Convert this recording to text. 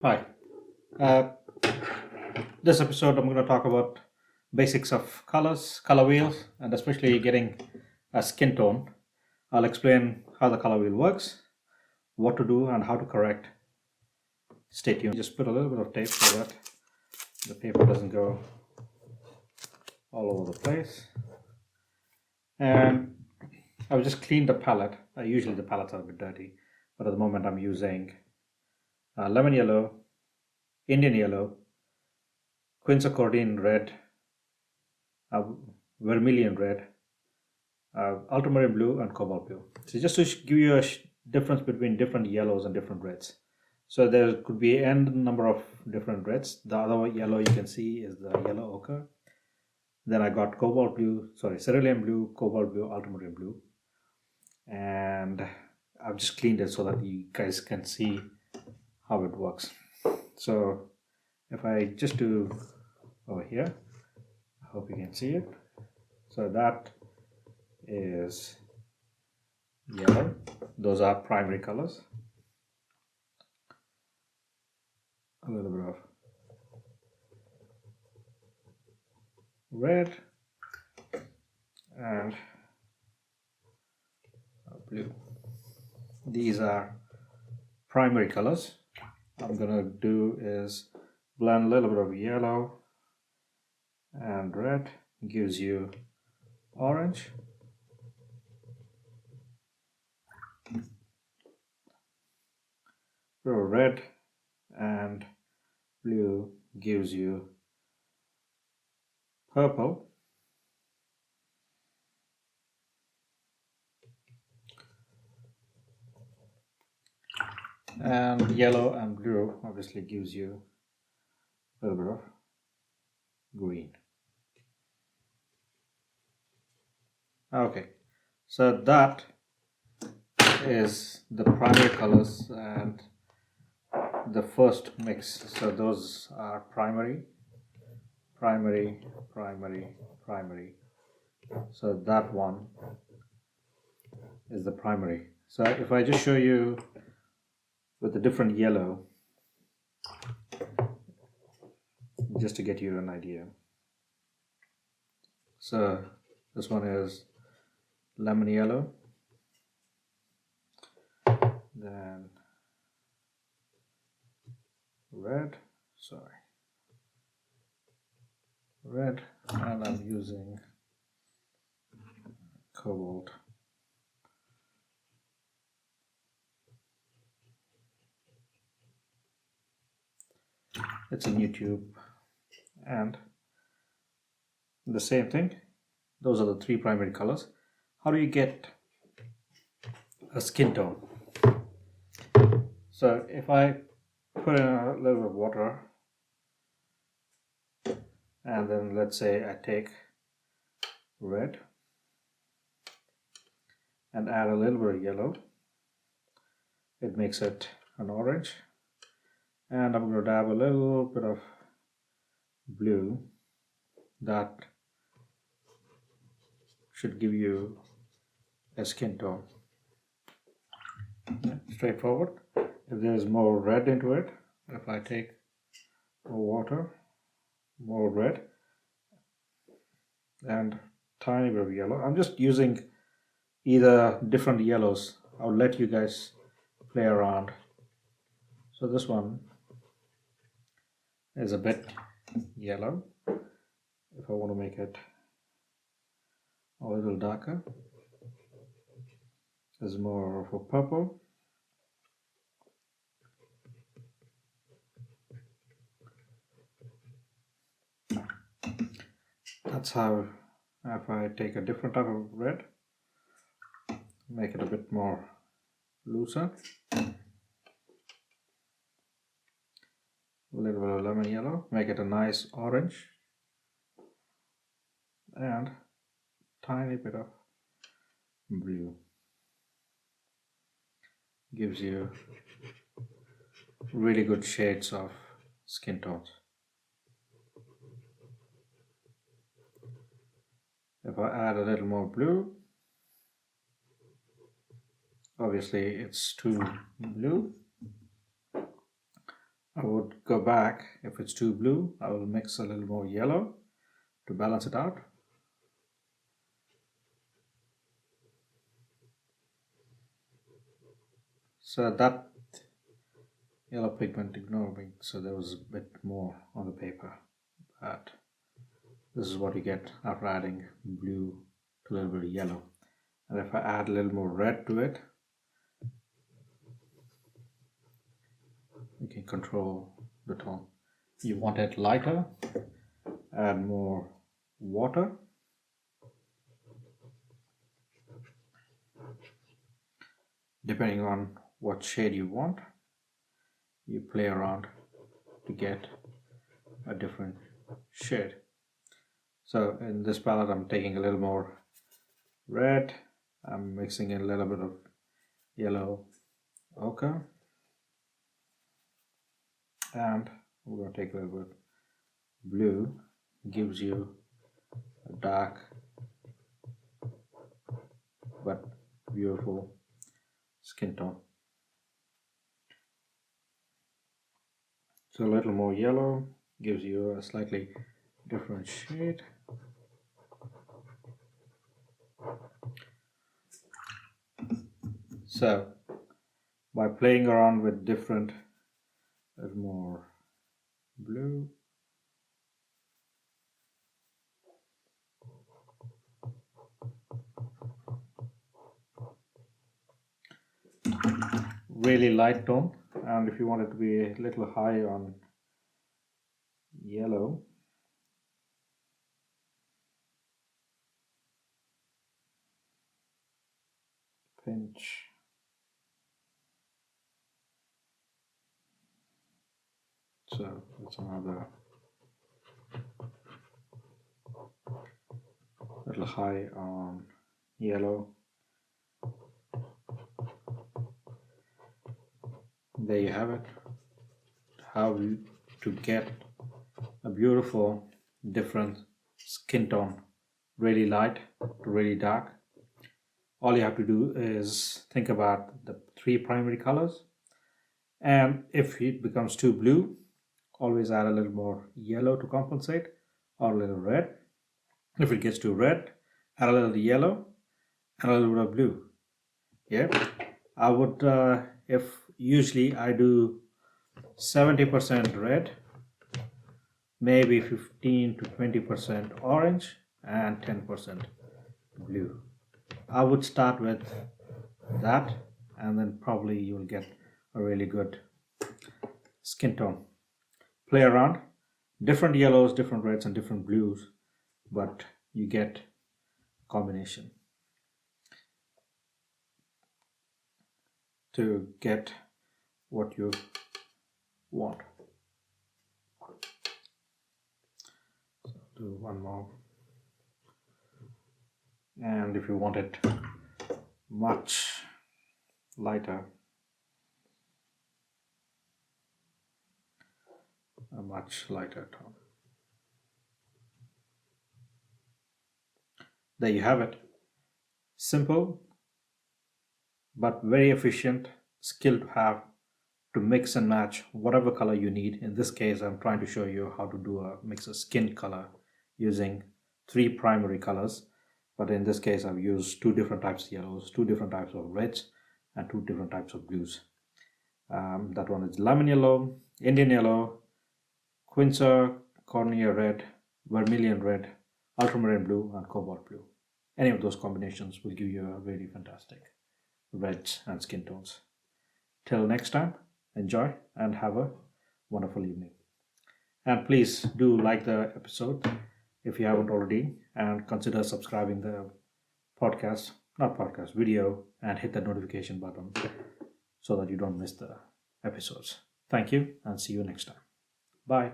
Hi. Uh, this episode, I'm going to talk about basics of colors, color wheels, and especially getting a skin tone. I'll explain how the color wheel works, what to do, and how to correct. Stay tuned. Just put a little bit of tape so that the paper doesn't go all over the place. And I've just cleaned the palette. Usually the palettes are a bit dirty, but at the moment I'm using lemon yellow, Indian yellow, quinacridone red, uh, vermilion red, ultramarine blue, and cobalt blue. So just to give you a difference between different yellows and different reds. So there could be n number of different reds. The other yellow you can see is the yellow ochre. Then I got cobalt blue, sorry, cerulean blue, cobalt blue, ultramarine blue. And I've just cleaned it so that you guys can see how it works. So if I just do over here, I hope you can see it. So that is yellow. Those are primary colors. A little bit of red and blue. These are primary colors. What I'm gonna do is blend a little bit of yellow and red, gives you orange. So red and blue gives you purple. And yellow and blue obviously gives you a little bit of green. Okay, so that is the primary colors and the first mix. So those are primary, primary, primary, primary. So that one is the primary. So if I just show you with a different yellow, just to get you an idea. So this one is lemon yellow, then red, red, and I'm using cobalt. It's a new tube, and the same thing. Those are the three primary colors. How do you get a skin tone? So if I put in a little bit of water, and then let's say I take red and add a little bit of yellow, it makes it an orange. And I'm going to dab a little bit of blue. That should give you a skin tone. Straightforward. If there's more red into it, if I take more water, more red, and tiny bit of yellow, I'm just using either different yellows. I'll let you guys play around. So this one is a bit yellow. If I want to make it a little darker, there's more of a purple. That's how, if I take a different type of red, make it a bit more looser, a little bit of lemon yellow, make it a nice orange, and tiny bit of blue. Gives you really good shades of skin tones. If I add a little more blue, obviously it's too blue. I would go back. If it's too blue, I will mix a little more yellow to balance it out. So that yellow pigment ignored me, so there was a bit more on the paper. But this is what you get after adding blue to a little bit of yellow. And if I add a little more red to it, you can control the tone. You want it lighter, add more water. Depending on what shade you want, you play around to get a different shade. So in this palette, I'm taking a little more red. I'm mixing in a little bit of yellow ochre. And we're going to take a little bit blue. Gives you a dark but beautiful skin tone. So a little more yellow gives you a slightly different shade. So by playing around with different, there's more blue, really light tone, and if you want it to be a little high on yellow, pinch. So that's another little high on yellow. There you have it. How to get a beautiful different skin tone, really light to really dark. All you have to do is think about the three primary colors, and if it becomes too blue, always add a little more yellow to compensate, or a little red. If it gets too red, add a little yellow and a little bit of blue. Yeah, I would, if usually I do 70% red, maybe 15 to 20% orange, and 10% blue. I would start with that, and then probably you'll get a really good skin tone. Play around, different yellows, different reds, and different blues, but you get combination to get what you want. So do one more, and if you want it much lighter, a much lighter tone. There you have it. Simple but very efficient skill to have to mix and match whatever color you need. In this case, I'm trying to show you how to do a mix of skin color using three primary colors. But in this case, I've used two different types of yellows, two different types of reds, and two different types of blues. That one is lemon yellow, Indian yellow, quincer, cornea red, vermilion red, ultramarine blue, and cobalt blue. Any of those combinations will give you a really fantastic reds and skin tones. Till next time, enjoy and have a wonderful evening. And please do like the episode if you haven't already, and consider subscribing the video, and hit the notification button so that you don't miss the episodes. Thank you, and see you next time. Bye.